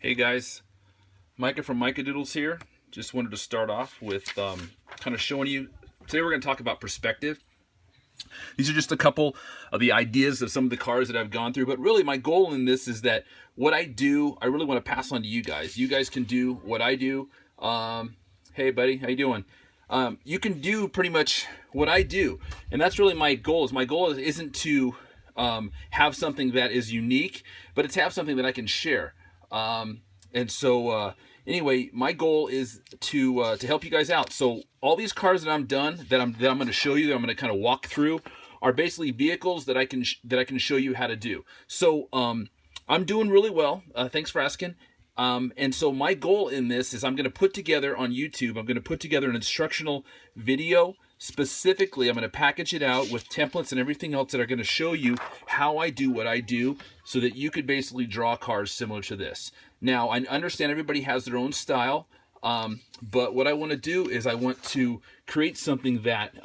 Hey guys, Micah from Micah Doodles here. Just wanted to start off with kind of showing you. Today we're going to talk about perspective. These are just a couple of the ideas of some of the cars that I've gone through. But really, my goal in this is that what I do, I really want to pass on to you guys. You guys can do what I do. Hey buddy, how you doing? You can do pretty much what I do, and that's really my goal. My goal isn't to have something that is unique, but it's have something that I can share. Anyway, my goal is to help you guys out. So all these cars that I'm done, that I'm going to show you, that I'm going to kind of walk through, are basically vehicles that I can show you how to do. So I'm doing really well. Thanks for asking. And so my goal in this is I'm going to put together on YouTube, I'm going to put together an instructional video. Specifically, I'm going to package it out with templates and everything else that are going to show you how I do what I do so that you could basically draw cars similar to this. Now, I understand everybody has their own style, but what I want to do is I want to create something that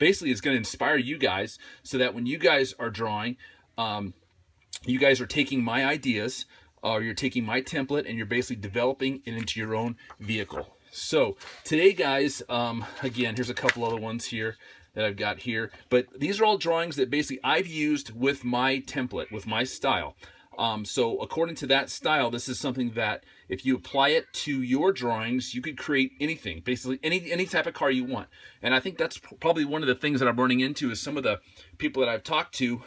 basically is going to inspire you guys so that when you guys are drawing, you guys are taking my ideas, or you're taking my template and you're basically developing it into your own vehicle. So today, guys, again, here's a couple other ones here that I've got here, but these are all drawings that basically I've used with my template, with my style. So according to that style, this is something that if you apply it to your drawings, you could create anything, basically any type of car you want. And I think that's probably one of the things that I'm running into is some of the people that I've talked to,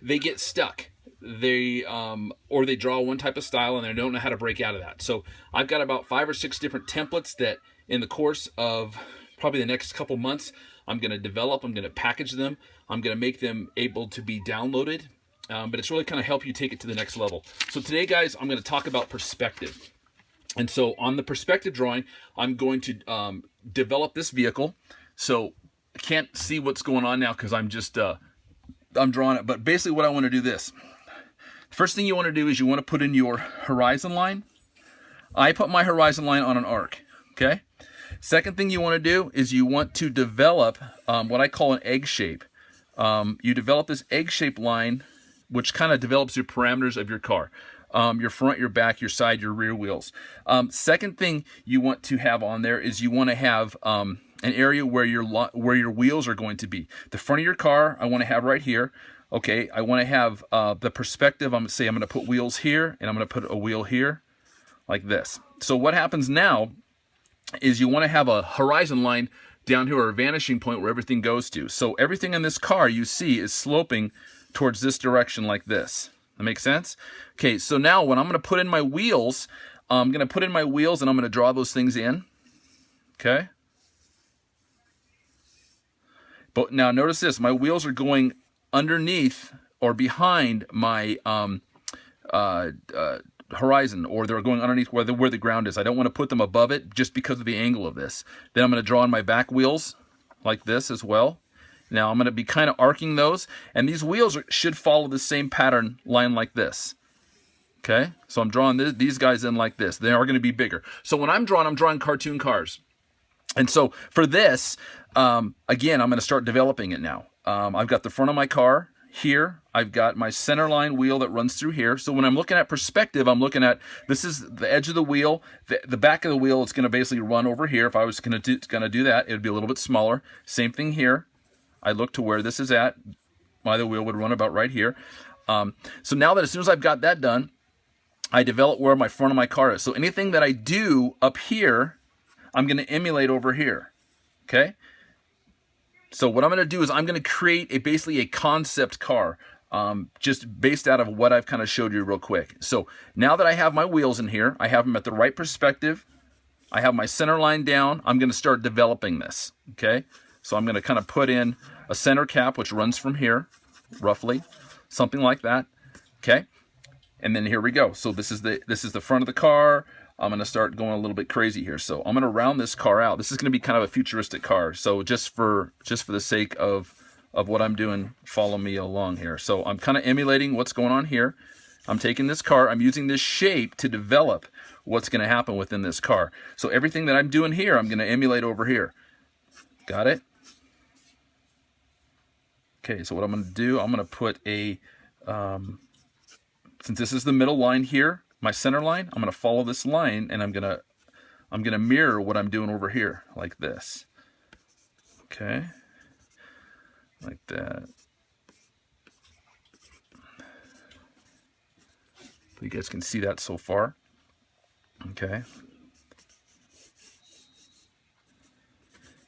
they get stuck. Or they draw one type of style and they don't know how to break out of that. So I've got about 5 or 6 different templates that in the course of probably the next couple months, I'm going to develop, I'm going to package them, I'm going to make them able to be downloaded. But it's really kind of help you take it to the next level. So today, guys, I'm going to talk about perspective. And so on the perspective drawing, I'm going to develop this vehicle. So I can't see what's going on now because I'm just I'm drawing it. But basically what I want to do this. First thing you want to do is you want to put in your horizon line. I put my horizon line on an arc, okay? Second thing you want to do is you want to develop what I call an egg shape. You develop this egg-shaped line, which kind of develops your parameters of your car. Your front, your back, your side, your rear wheels. Second thing you want to have on there is you want to have an area where your wheels are going to be. The front of your car, I want to have right here. Okay, I want to have the perspective. I'm going to put wheels here, and I'm going to put a wheel here, like this. So what happens now is you want to have a horizon line down here, or a vanishing point where everything goes to. So everything in this car you see is sloping towards this direction like this. That makes sense? Okay, so now when I'm going to put in my wheels, I'm going to put in my wheels and I'm going to draw those things in. Okay? But now notice this, my wheels are going underneath or behind my horizon, or they're going underneath where the ground is. I don't want to put them above it just because of the angle of this. Then I'm going to draw on my back wheels like this as well. Now I'm going to be kind of arcing those, and these wheels should follow the same pattern line like this. Okay, so I'm drawing these guys in like this. They are going to be bigger. So when I'm drawing cartoon cars. And so for this, again, I'm going to start developing it now. I've got the front of my car here. I've got my center line wheel that runs through here. So when I'm looking at perspective, I'm looking at, this is the edge of the wheel. The back of the wheel, it's going to basically run over here. If I was going to do that, it would be a little bit smaller. Same thing here. I look to where this is at. My other wheel would run about right here. So now that as soon as I've got that done, I develop where my front of my car is. So anything that I do up here, I'm going to emulate over here. Okay? So what I'm going to do is I'm going to create basically a concept car, just based out of what I've kind of showed you real quick. So now that I have my wheels in here, I have them at the right perspective, I have my center line down, I'm going to start developing this. Okay? So I'm going to kind of put in a center cap, which runs from here, roughly, something like that. Okay? And then here we go. So this is the front of the car. I'm going to start going a little bit crazy here. So I'm going to round this car out. This is going to be kind of a futuristic car. So just for the sake of what I'm doing, follow me along here. So I'm kind of emulating what's going on here. I'm taking this car, I'm using this shape to develop what's going to happen within this car. So everything that I'm doing here, I'm going to emulate over here. Got it? Okay, so what I'm going to do, I'm going to put a, since this is the middle line here, my center line, I'm going to follow this line, and I'm going to mirror what I'm doing over here, like this. Okay, like that. You guys can see that so far. Okay.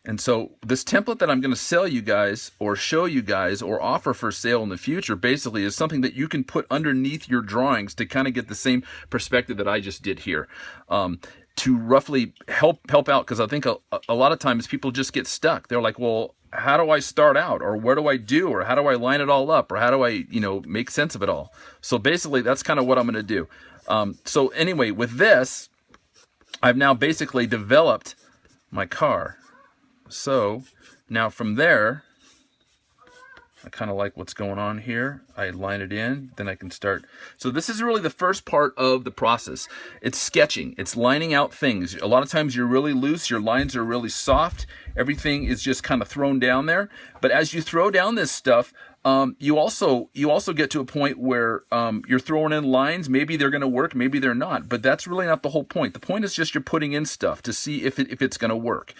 And so this template that I'm going to sell you guys or show you guys or offer for sale in the future basically is something that you can put underneath your drawings to kind of get the same perspective that I just did here. To roughly help out, because I think a lot of times people just get stuck. They're like, well, how do I start out, or where do I do, or how do I line it all up, or how do I, make sense of it all? So basically that's kind of what I'm going to do. So anyway, with this, I've now basically developed my car. So now from there, I kind of like what's going on here. I line it in, then I can start. So this is really the first part of the process. It's sketching. It's lining out things. A lot of times you're really loose. Your lines are really soft. Everything is just kind of thrown down there. But as you throw down this stuff, you also get to a point where you're throwing in lines. Maybe they're going to work, maybe they're not. But that's really not the whole point. The point is just you're putting in stuff to see if it's going to work.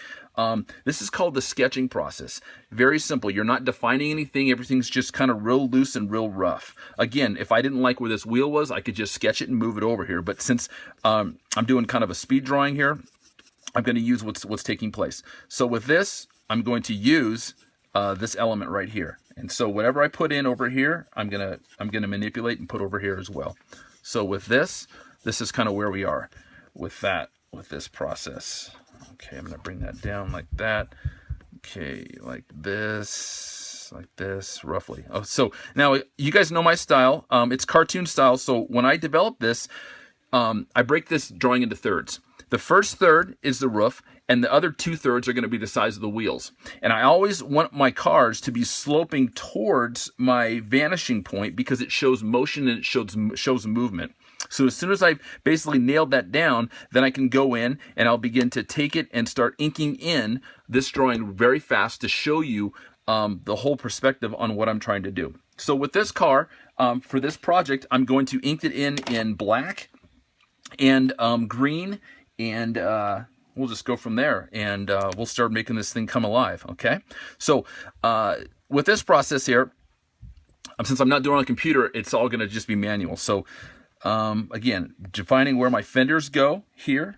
This is called the sketching process. Very simple. You're not defining anything. Everything's just kind of real loose and real rough. Again, if I didn't like where this wheel was, I could just sketch it and move it over here. But since I'm doing kind of a speed drawing here, I'm going to use what's taking place. So with this, I'm going to use this element right here. And so whatever I put in over here, I'm gonna manipulate and put over here as well. So with this is kind of where we are with this process. Okay, I'm gonna bring that down like that. Okay, like this, roughly. Oh, so now you guys know my style. It's cartoon style. So when I develop this, I break this drawing into thirds. The first third is the roof, and the other 2/3 are going to be the size of the wheels. And I always want my cars to be sloping towards my vanishing point because it shows motion and it shows movement. So as soon as I basically nailed that down, then I can go in and I'll begin to take it and start inking in this drawing very fast to show you the whole perspective on what I'm trying to do. So with this car, for this project, I'm going to ink it in black and green, and we'll just go from there, and we'll start making this thing come alive, okay? So with this process here, since I'm not doing it on a computer, it's all going to just be manual. So again, defining where my fenders go here,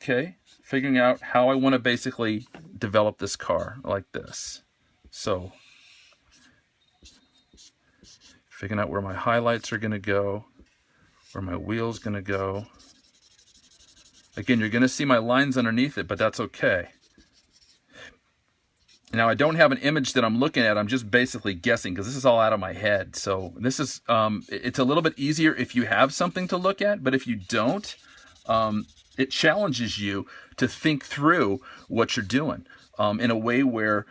okay? Figuring out how I want to basically develop this car like this. So figuring out where my highlights are going to go, where my wheel's going to go. Again, you're going to see my lines underneath it, but that's okay. Now, I don't have an image that I'm looking at. I'm just basically guessing because this is all out of my head. So this is, it's a little bit easier if you have something to look at, but if you don't, it challenges you to think through what you're doing in a way where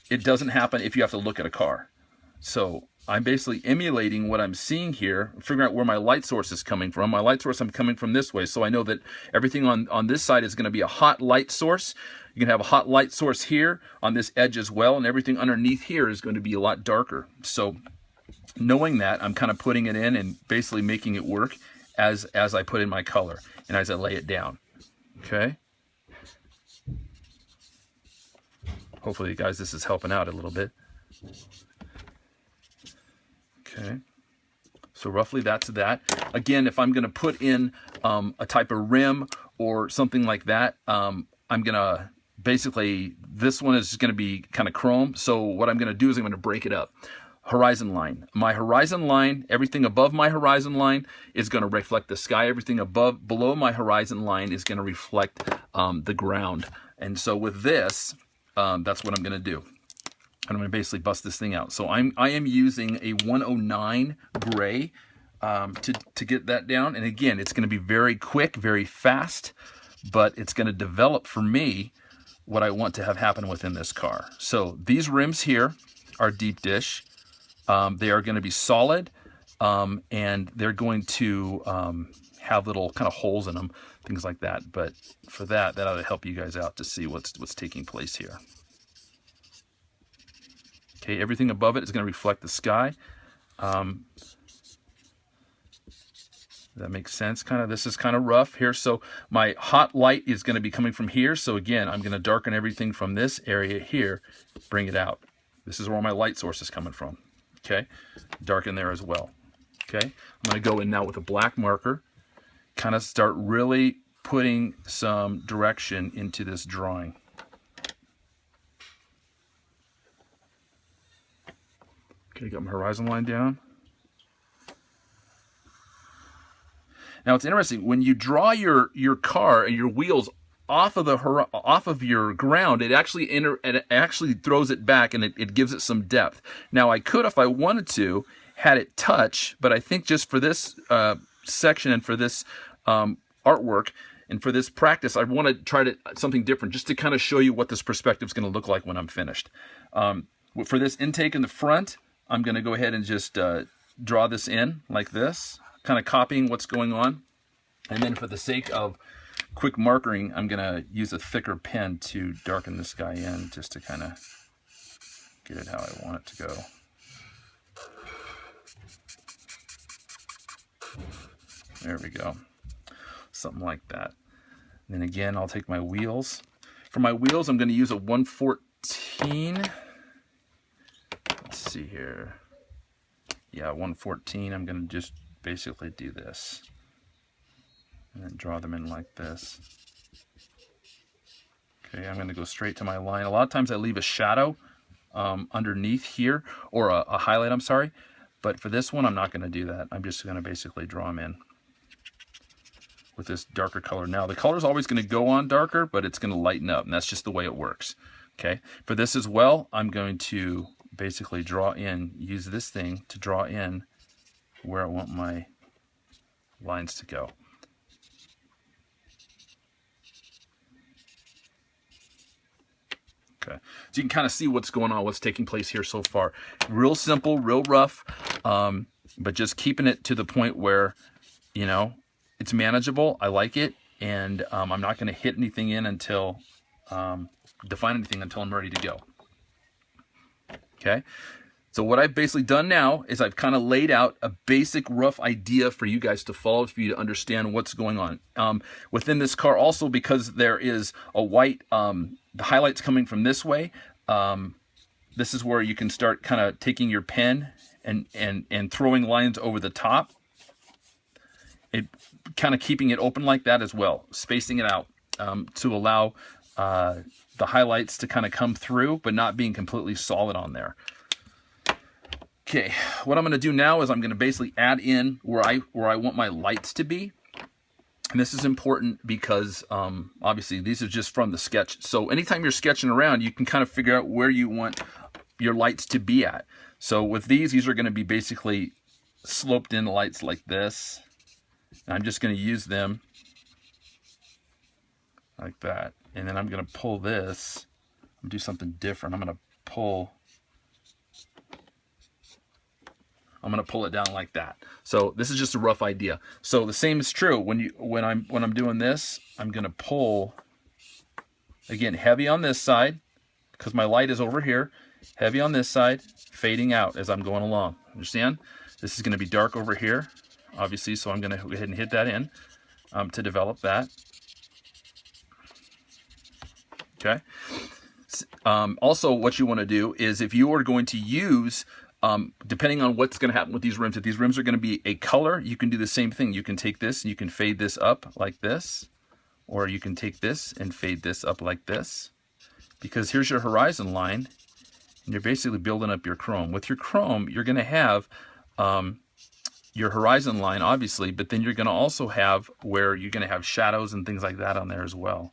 it doesn't happen if you have to look at a car. So I'm basically emulating what I'm seeing here, figuring out where my light source is coming from. My light source, I'm coming from this way, so I know that everything on this side is going to be a hot light source. You can have a hot light source here on this edge as well, and everything underneath here is going to be a lot darker. So knowing that, I'm kind of putting it in and basically making it work as I put in my color and as I lay it down. Okay? Hopefully, guys, this is helping out a little bit. Okay, so roughly that's that. Again, if I'm going to put in a type of rim or something like that, I'm going to basically, this one is going to be kind of chrome. So what I'm going to do is I'm going to break it up. Horizon line. My horizon line, everything above my horizon line is going to reflect the sky. Everything below my horizon line is going to reflect the ground. And so with this, that's what I'm going to do. And I'm going to basically bust this thing out. So I am using a 109 gray to get that down. And again, it's going to be very quick, very fast, but it's going to develop for me what I want to have happen within this car. So these rims here are deep dish. They are going to be solid, and they're going to have little kind of holes in them, things like that. But for that ought to help you guys out to see what's taking place here. Okay, everything above it is going to reflect the sky. That makes sense. This is kind of rough here. So my hot light is going to be coming from here. So again, I'm going to darken everything from this area here, bring it out. This is where my light source is coming from. Okay, darken there as well. Okay, I'm going to go in now with a black marker, kind of start really putting some direction into this drawing. Okay, got my horizon line down. Now it's interesting, when you draw your car and your wheels off of your ground, it actually throws it back, and it gives it some depth. Now I could, if I wanted to, had it touch, but I think just for this section and for this artwork and for this practice, I want to try something different, just to kind of show you what this perspective is going to look like when I'm finished. For this intake in the front, I'm going to go ahead and just draw this in like this, kind of copying what's going on. And then for the sake of quick markering, I'm going to use a thicker pen to darken this guy in, just to kind of get it how I want it to go. There we go. Something like that. And then again, I'll take my wheels. For my wheels, I'm going to use a 114. Let's see here. Yeah, 114. I'm going to just basically do this and then draw them in like this. Okay, I'm going to go straight to my line. A lot of times I leave a shadow underneath here, or a highlight, I'm sorry, but for this one I'm not going to do that. I'm just going to basically draw them in with this darker color. Now the color is always going to go on darker, but it's going to lighten up, and that's just the way it works. Okay, for this as well, I'm going to basically draw in, use this thing to draw in where I want my lines to go. Okay, so you can kind of see what's going on, what's taking place here so far. Real simple, real rough, but just keeping it to the point where, you know, it's manageable. I like it, and I'm not going to hit anything in until, define anything until I'm ready to go. Okay, so what I've basically done now is I've kind of laid out a basic rough idea for you guys to follow, for you to understand what's going on. Within this car also, because there is a white, the highlights coming from this way, this is where you can start kind of taking your pen and throwing lines over the top. It kind of keeping it open like that as well, spacing it out to allow the highlights to kind of come through, but not being completely solid on there. Okay, what I'm going to do now is I'm going to basically add in where I want my lights to be. And this is important because obviously these are just from the sketch. So anytime you're sketching around, you can kind of figure out where you want your lights to be at. So with these are going to be basically sloped in lights like this. And I'm just going to use them like that. And then I'm going to pull this. I'm going to do something different. I'm going to pull it down like that. So this is just a rough idea. So the same is true when I'm doing this. I'm going to pull, again, heavy on this side because my light is over here. Heavy on this side, fading out as I'm going along. Understand? This is going to be dark over here, obviously, so I'm going to go ahead and hit that in to develop that. Okay. Also, what you want to do is, if you are going to use, depending on what's going to happen with these rims, if these rims are going to be a color, you can do the same thing. You can take this and you can fade this up like this, or you can take this and fade this up like this, because here's your horizon line, and you're basically building up your chrome. With your chrome, you're going to have your horizon line, obviously, but then you're going to also have where you're going to have shadows and things like that on there as well.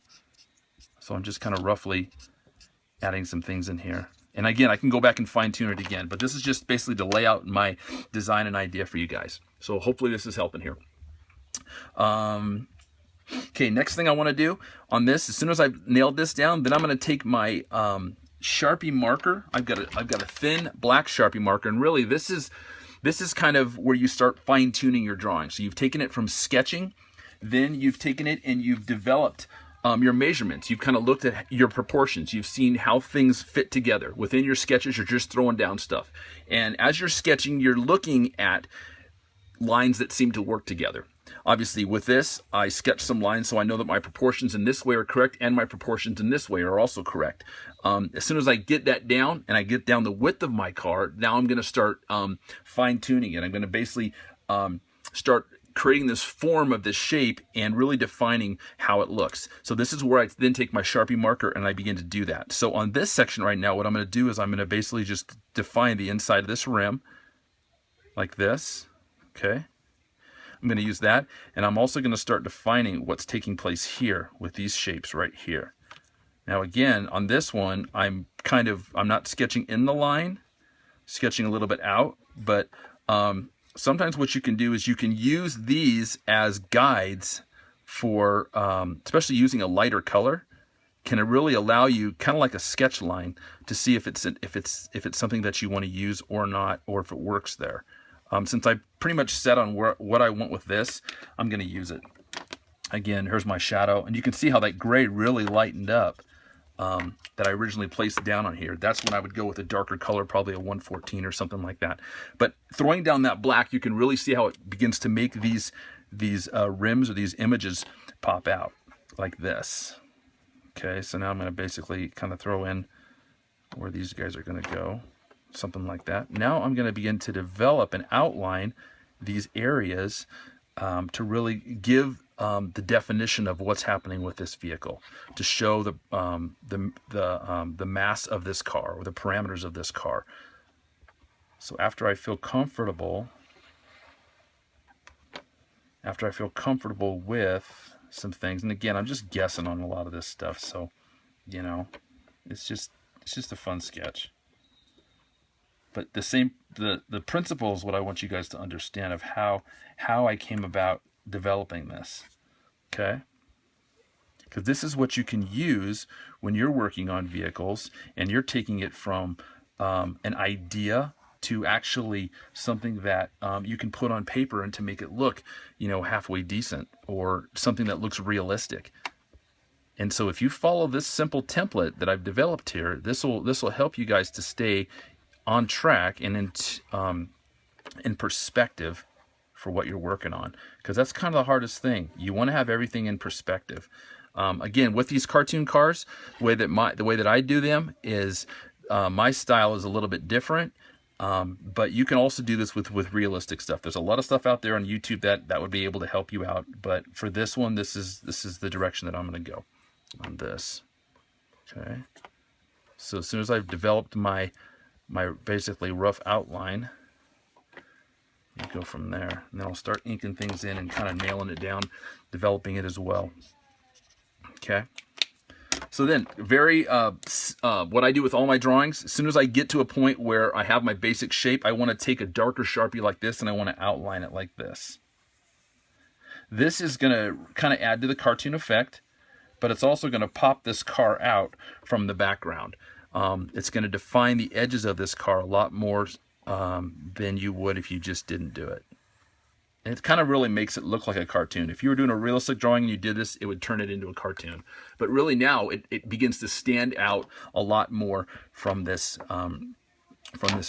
So I'm just kind of roughly adding some things in here. And again, I can go back and fine tune it again, but this is just basically to lay out my design and idea for you guys. So hopefully this is helping here. Okay, next thing I want to do on this, as soon as I've nailed this down, then I'm going to take my Sharpie marker. I've got a thin black Sharpie marker, and really this is kind of where you start fine tuning your drawing. So you've taken it from sketching, then you've taken it and you've developed your measurements. You've kind of looked at your proportions. You've seen how things fit together. Within your sketches, you're just throwing down stuff. And as you're sketching, you're looking at lines that seem to work together. obviously with this, I sketch some lines so I know that my proportions in this way are correct and my proportions in this way are also correct. As soon as I get that down and I get down the width of my car, now I'm going to start fine tuning it. I'm going to basically start creating this form of this shape and really defining how it looks. So this is where I then take my Sharpie marker and I begin to do that. So on this section right now, what I'm going to do is I'm going to basically just define the inside of this rim like this. Okay. I'm going to use that, and I'm also going to start defining what's taking place here with these shapes right here. Now again, on this one, I'm not sketching in the line, sketching a little bit out, but sometimes what you can do is you can use these as guides for, especially using a lighter color, can really allow you, kind of like a sketch line, to see if it's something that you want to use or not, or if it works there. Since I pretty much set on what I want with this, I'm going to use it. Again, here's my shadow, and you can see how that gray really lightened up that I originally placed down on here. That's when I would go with a darker color, probably a 114 or something like that. But throwing down that black, you can really see how it begins to make these rims or these images pop out like this. Okay, so now I'm going to basically kind of throw in where these guys are going to go. Something like that. Now I'm going to begin to develop and outline these areas to really give the definition of what's happening with this vehicle, to show the mass of this car, or the parameters of this car. So after I feel comfortable with some things, and again, I'm just guessing on a lot of this stuff, so you know, it's just a fun sketch. But the principle is what I want you guys to understand of how I came about developing this, okay? Because this is what you can use when you're working on vehicles and you're taking it from an idea to actually something that you can put on paper and to make it look, you know, halfway decent, or something that looks realistic. And so if you follow this simple template that I've developed here, this will help you guys to stay on track and in perspective for what you're working on, because that's kind of the hardest thing. You want to have everything in perspective. Again, with these cartoon cars, the way that I do them is my style is a little bit different, but you can also do this with realistic stuff. There's a lot of stuff out there on YouTube that would be able to help you out, but for this one, this is the direction that I'm going to go on this. Okay, so as soon as I've developed my basically rough outline, you go from there, and then I'll start inking things in and kind of nailing it down, developing it as well. Okay, so then what I do with all my drawings, as soon as I get to a point where I have my basic shape, I want to take a darker Sharpie like this and I want to outline it like this. This is going to kind of add to the cartoon effect, but it's also going to pop this car out from the background. It's going to define the edges of this car a lot more than you would if you just didn't do it. And it kind of really makes it look like a cartoon. If you were doing a realistic drawing and you did this, it would turn it into a cartoon. But really now it begins to stand out a lot more from this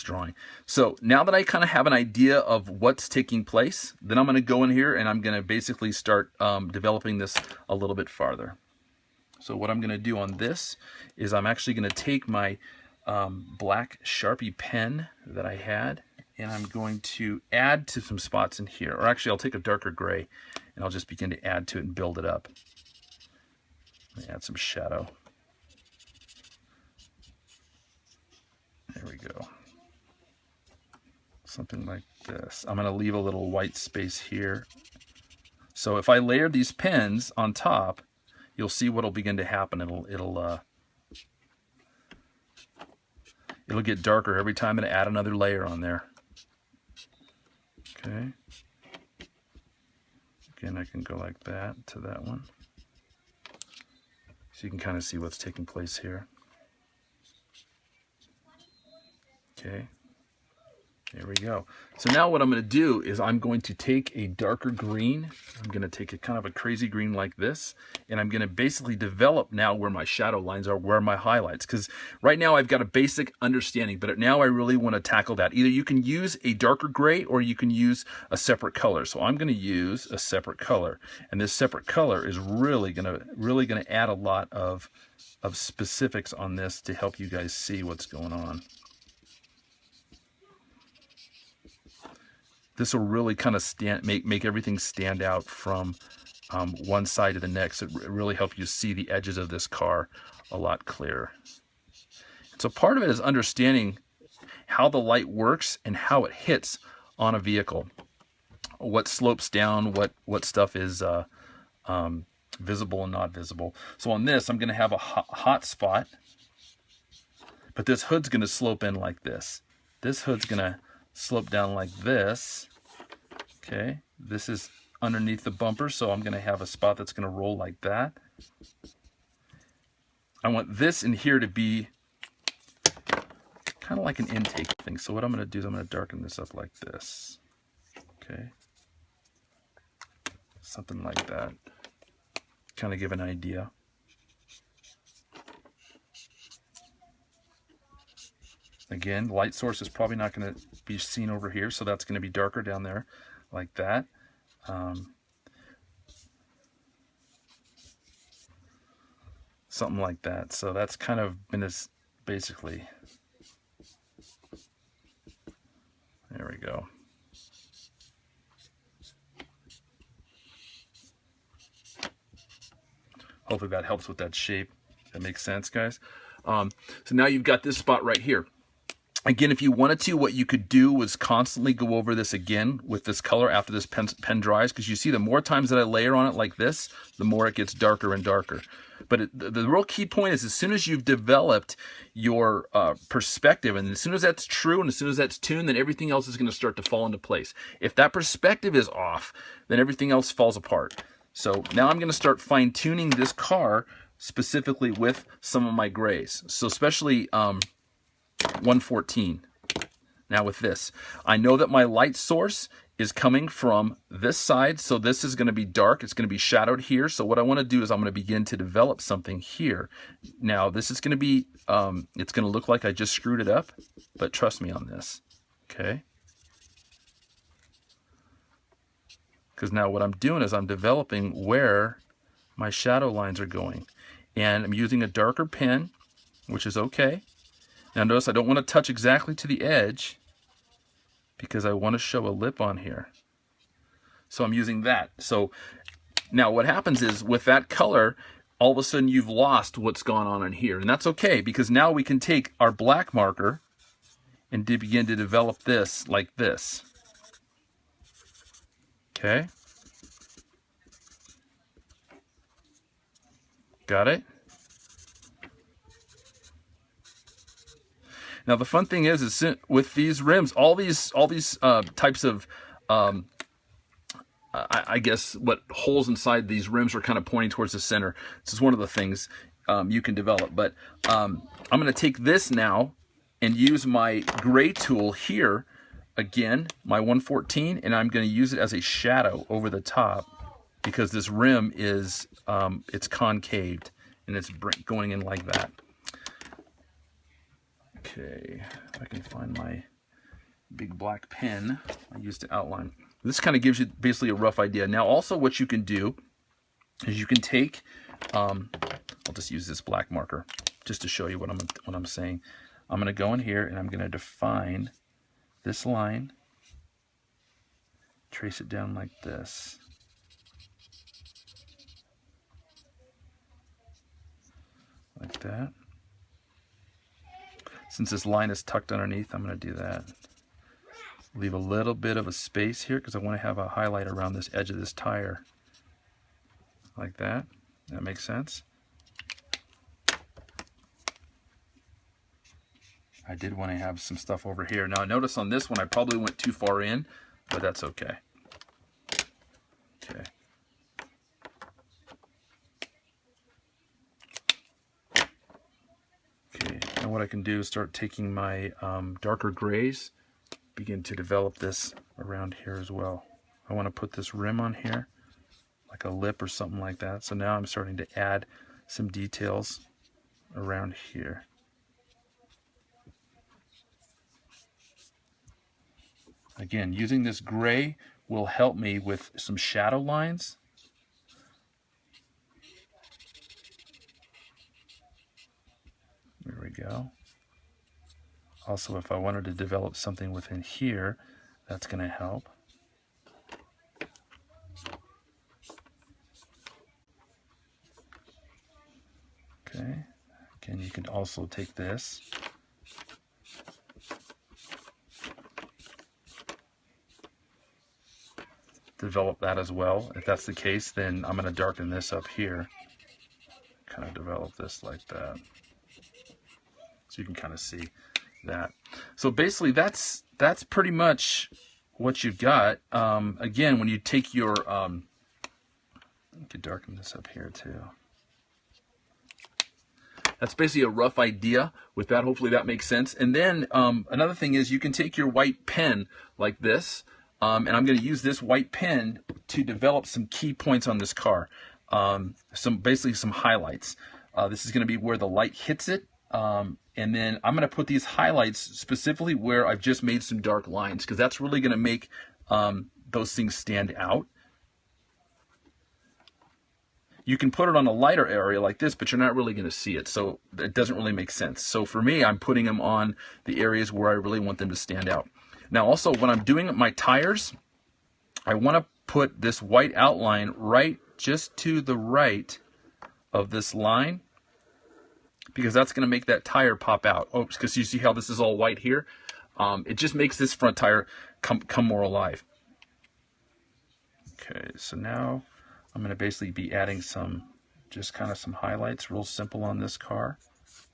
drawing. So now that I kind of have an idea of what's taking place, then I'm going to go in here and I'm going to basically start developing this a little bit farther. So what I'm going to do on this is I'm actually going to take my black Sharpie pen that I had, and I'm going to add to some spots in here. Or actually, I'll take a darker gray, and I'll just begin to add to it and build it up. Let me add some shadow. There we go. Something like this. I'm going to leave a little white space here. So if I layer these pens on top, you'll see what'll begin to happen. It'll get darker every time I add another layer on there. Okay. Again, I can go like that to that one. So you can kind of see what's taking place here. Okay. There we go. So now what I'm going to do is I'm going to take a darker green. I'm going to take a kind of a crazy green like this, and I'm going to basically develop now where my shadow lines are, where my highlights. Because right now I've got a basic understanding, but now I really want to tackle that. Either you can use a darker gray or you can use a separate color. So I'm going to use a separate color, and this separate color is really going to add a lot of specifics on this to help you guys see what's going on. This will really kind of make everything stand out from one side to the next. It really helps you see the edges of this car a lot clearer. So part of it is understanding how the light works and how it hits on a vehicle. What slopes down, what stuff is visible and not visible. So on this, I'm going to have a hot spot, but this hood's going to slope in like this. This hood's going to slope down like this. Okay, this is underneath the bumper, so I'm going to have a spot that's going to roll like that. I want this in here to be kind of like an intake thing. So what I'm going to do is I'm going to darken this up like this. Okay, something like that. Kind of give an idea. Again, light source is probably not going to be seen over here, so that's going to be darker down there, like that. Something like that. So that's kind of been this, basically. There we go. Hopefully that helps with that shape. That makes sense, guys. So now you've got this spot right here. Again, if you wanted to, what you could do was constantly go over this again with this color after this pen dries, because you see the more times that I layer on it like this, the more it gets darker and darker. But the real key point is as soon as you've developed your perspective, and as soon as that's true and as soon as that's tuned, then everything else is going to start to fall into place. If that perspective is off, then everything else falls apart. So now I'm going to start fine-tuning this car specifically with some of my grays. So especially 114. Now with this, I know that my light source is coming from this side, so this is going to be dark. It's going to be shadowed here. So what I want to do is I'm going to begin to develop something here. Now this is going to be, it's going to look like I just screwed it up, but trust me on this, okay? Because now what I'm doing is I'm developing where my shadow lines are going. And I'm using a darker pen, which is okay. Now notice I don't want to touch exactly to the edge because I want to show a lip on here. So I'm using that. So now what happens is with that color, all of a sudden you've lost what's gone on in here. And that's okay, because now we can take our black marker and begin to develop this like this. Okay? Got it? Now the fun thing is with these rims, all these types of I guess what holes inside these rims are kind of pointing towards the center. This is one of the things you can develop. But I'm going to take this now and use my gray tool here again, my 114, and I'm going to use it as a shadow over the top because this rim is it's concaved and it's going in like that. Okay, if I can find my big black pen I used to outline. This kind of gives you basically a rough idea. Now also what you can do is you can take, I'll just use this black marker just to show you what I'm saying. I'm going to go in here and I'm going to define this line, trace it down like this. Like that. Since this line is tucked underneath, I'm going to do that. Leave a little bit of a space here because I want to have a highlight around this edge of this tire. Like that. That makes sense? I did want to have some stuff over here. Now notice on this one I probably went too far in, but that's okay. Okay. Okay, and what I can do is start taking my darker grays begin to develop this around here as well. I want to put this rim on here, like a lip or something like that. So now I'm starting to add some details around here. Again, using this gray will help me with some shadow lines. There we go. Also, if I wanted to develop something within here, that's going to help. Okay. Again, you could also take this. Develop that as well. If that's the case, then I'm going to darken this up here. Kind of develop this like that. So you can kind of see that. So basically that's pretty much what you've got. Again, when you take your, you could darken this up here too. That's basically a rough idea with that. Hopefully that makes sense. And then another thing is you can take your white pen like this, and I'm going to use this white pen to develop some key points on this car. Basically some highlights. This is going to be where the light hits it. And then I'm going to put these highlights specifically where I've just made some dark lines, because that's really going to make those things stand out. You can put it on a lighter area like this, but you're not really going to see it, so it doesn't really make sense. So for me, I'm putting them on the areas where I really want them to stand out. Now also, when I'm doing my tires, I want to put this white outline right just to the right of this line, because that's going to make that tire pop out. Oh, because you see how this is all white here? It just makes this front tire come more alive. Okay, so now I'm going to basically be adding just kind of some highlights, real simple on this car.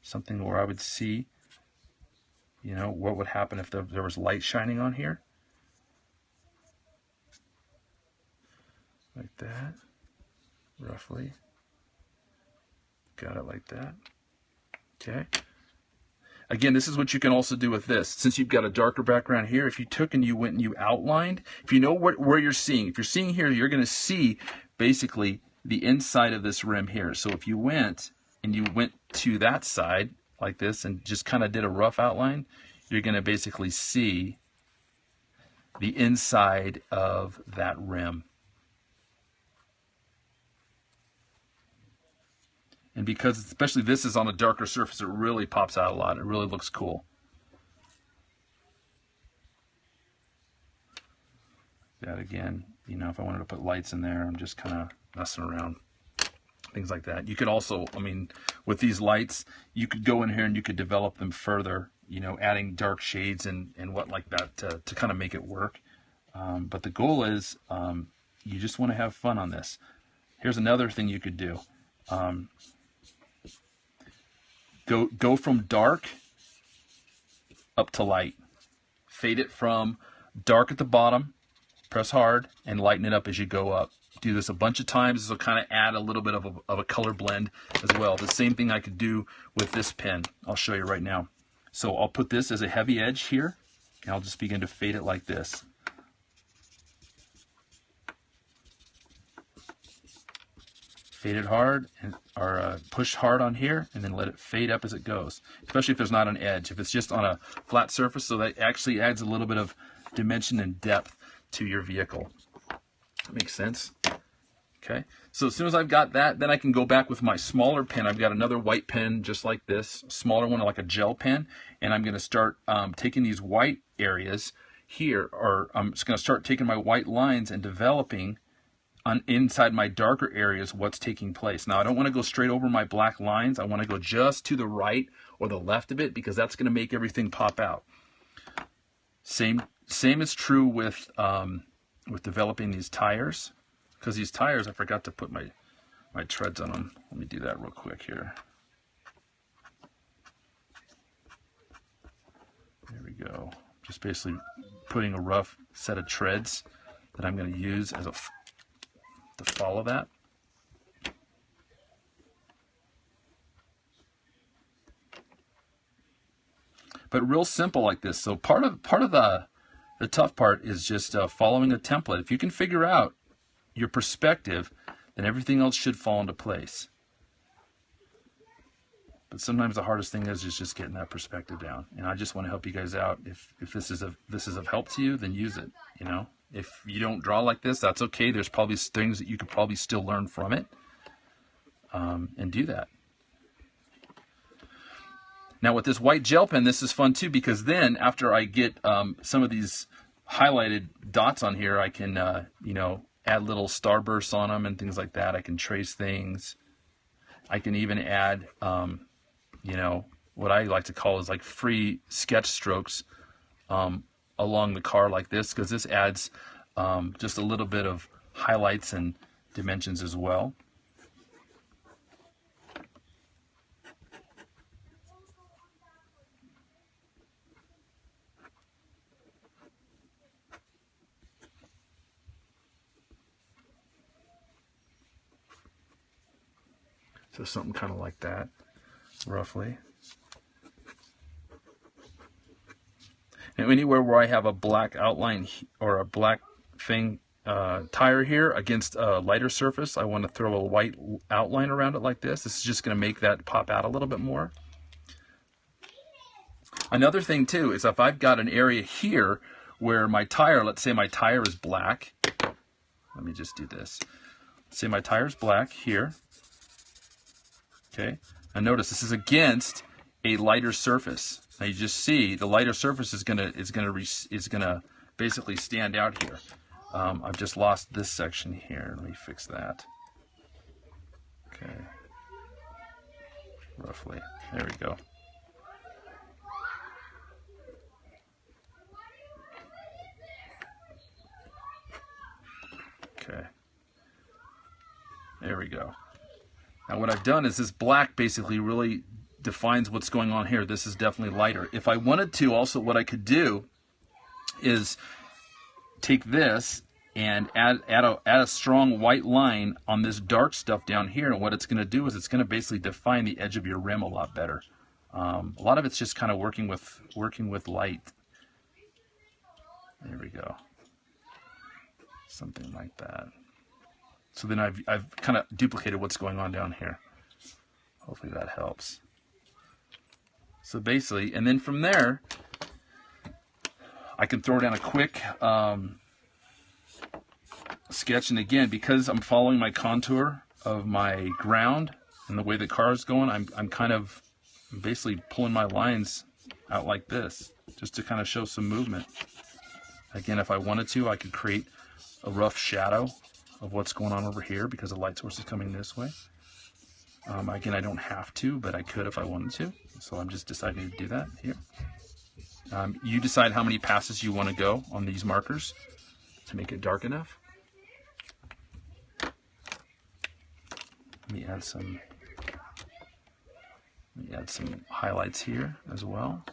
Something where I would see, you know, what would happen if there was light shining on here. Like that, roughly. Got it like that. Okay. Again, this is what you can also do with this. Since you've got a darker background here, if you took and you went and you outlined, if you know where you're seeing, if you're seeing here, you're going to see basically the inside of this rim here. So if you went and you went to that side like this and just kind of did a rough outline, you're going to basically see the inside of that rim. And because especially this is on a darker surface, it really pops out a lot. It really looks cool. That again, you know, if I wanted to put lights in there, I'm just kind of messing around. Things like that. You could also, I mean, with these lights, you could go in here and you could develop them further, you know, adding dark shades and what like that to kind of make it work. But the goal is you just want to have fun on this. Here's another thing you could do. Go from dark up to light. Fade it from dark at the bottom, press hard, and lighten it up as you go up. Do this a bunch of times. This will kind of add a little bit of a color blend as well. The same thing I could do with this pen. I'll show you right now. So I'll put this as a heavy edge here, and I'll just begin to fade it like this. Fade it hard, or push hard on here, and then let it fade up as it goes. Especially if there's not an edge. If it's just on a flat surface, so that actually adds a little bit of dimension and depth to your vehicle. Makes sense? Okay. So as soon as I've got that, then I can go back with my smaller pen. I've got another white pen just like this, smaller one like a gel pen, and I'm going to start taking these white areas here, or I'm just going to start taking my white lines and developing inside my darker areas what's taking place. Now I don't want to go straight over my black lines. I want to go just to the right or the left of it, because that's going to make everything pop out. Same is true with developing these tires, because these tires, I forgot to put my treads on them. Let me do that real quick here. There we go. Just basically putting a rough set of treads that I'm going to use as to follow that. but real simple like this. So part of the tough part is just following a template. If you can figure out your perspective, then everything else should fall into place. But sometimes the hardest thing is just getting that perspective down. And I just want to help you guys out. If this is of help to you, then use it. You know, if you don't draw like this, that's okay. There's probably things that you could probably still learn from it, and do that. Now with this white gel pen, this is fun too, because then after I get some of these highlighted dots on here, I can you know, add little starbursts on them and things like that. I can trace things. I can even add you know, what I like to call is like free sketch strokes along the car like this, because this adds just a little bit of highlights and dimensions as well. So something kind of like that, roughly. Now anywhere where I have a black outline or a black thing tire here against a lighter surface, I want to throw a white outline around it like this. This is just going to make that pop out a little bit more. Another thing too is if I've got an area here where my tire, let's say my tire is black. Let me just do this. Let's say my tire is black here. Okay, and notice this is against a lighter surface. Now you just see the lighter surface is gonna basically stand out here. I've just lost this section here. Let me fix that. Okay, roughly. There we go. Okay, there we go. Now what I've done is this black basically really defines what's going on here. This is definitely lighter. If I wanted to, also what I could do is take this and add a strong white line on this dark stuff down here, and what it's going to do is it's going to basically define the edge of your rim a lot better. A lot of it's just kind of working with light. There we go. Something like that. So then I've kind of duplicated what's going on down here. Hopefully that helps. So basically, and then from there, I can throw down a quick sketch. And again, because I'm following my contour of my ground and the way the car is going, I'm kind of basically pulling my lines out like this, just to kind of show some movement. Again, if I wanted to, I could create a rough shadow of what's going on over here because the light source is coming this way. Again, I don't have to, but I could if I wanted to. So I'm just deciding to do that here. You decide how many passes you want to go on these markers to make it dark enough. Let me add some highlights here as well.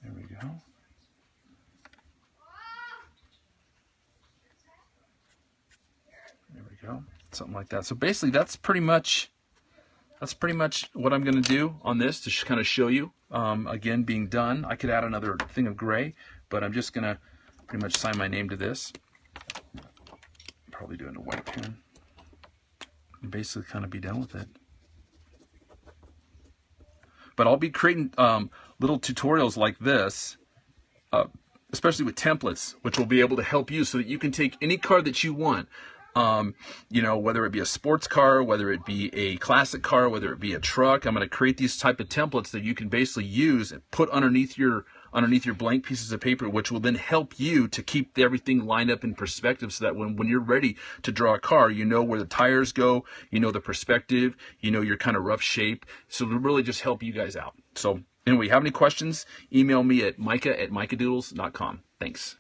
There we go. There we go. Something like that. So basically that's pretty much what I'm going to do on this to kind of show you. Again, being done. I could add another thing of gray, but I'm just going to pretty much sign my name to this. Probably doing a white pen. And basically kind of be done with it. But I'll be creating little tutorials like this, especially with templates, which will be able to help you so that you can take any car that you want. You know, whether it be a sports car, whether it be a classic car, whether it be a truck, I'm going to create these type of templates that you can basically use and put underneath your blank pieces of paper, which will then help you to keep everything lined up in perspective so that when you're ready to draw a car, you know where the tires go, you know the perspective, you know your kind of rough shape. So it'll really just help you guys out. So anyway, you have any questions, email me at micah@micadoodles.com. Thanks.